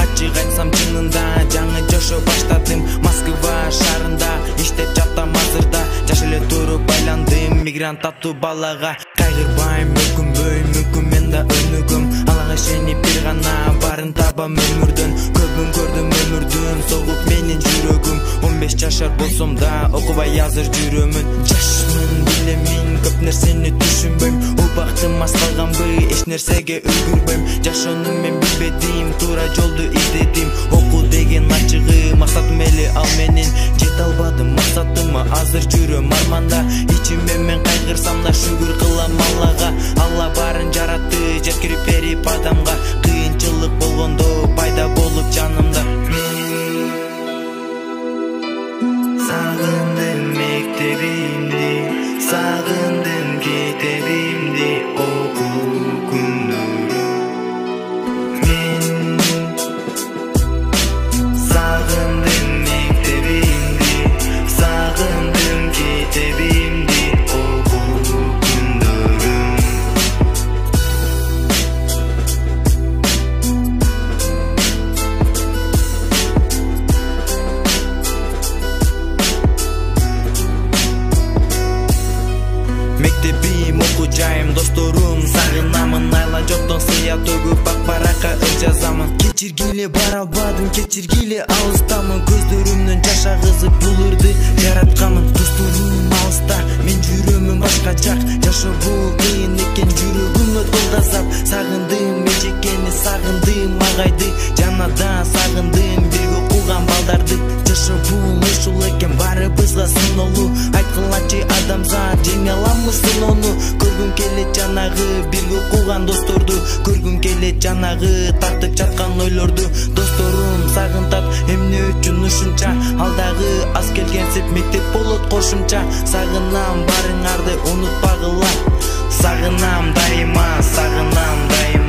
Açık aytsam çınында жаңы жашоо баштадым. Москва шаарында иштеп жатам азырда. Жаш эле туруп айландым мигрант аттуу балага. Кайгырбайм, өкүнбөйм, мүмкүн мен да өнүгөм. Аллага ишенип бир гана барын табам өмүрдөн. Көбүн көрдүм өмүрдүн согуп менин жүрөгүм. 15 жашар болсом да окубай азыр жүрөмүн. Жашмын билемин, көп нерсени түшүнбөйм. Убактым аз калганбы, эч нерсеге үлгүрбөйм. Жашоону мен билбедим, туура жолду издедим. Окуу деген ачыгы максатым эле ал менин. Жете албадым максатыма, азыр жүрөм арманда. Ичиме мен кайгырсам да шүгүр кылам Аллага. Алла барын жаратты, жеткирип берип адамга. Кыйынчылык болгондо пайда болуп жанымда. Сагындым мектебимди, сагындым китебимди, окуу күндөрү. Мен сагындым мектебимди, сагындым китебимди, окуу күндөрүм. Мектебим, окуу жайым, досторум, сагынамын. Айла жоктон сыя төгүп бак баракка ыр жазамын. Кечиргиле бара албадым, кечиргиле алыстамын. Көздөрүмдөн жаш агызып бул ырды жаратканмын. Досторум алыста, мен жүрөмүн башка жак. Жашоо бул кыйын экен, жүрөгүмө толдасап. Сагындым эжекени, сагындым агайды, жанадан сагындым бирге окуган балдарды. Жашоо бул ушул экен, баарыбызга сыноолуу. Айткылачы адамзат, жеңе аламы сыноону? Көргүм келет жанагы бирге окуган досторду. Көргүм келет жанагы тартып жаткан ойлорду. Досторум сагынтат, эмне үчүн ушунча? Алдагы аз келгенсип мектеп болот кошумча. Сагынам барыңарды унутпагыла. Сагынам дайыма, сагынам дайыма.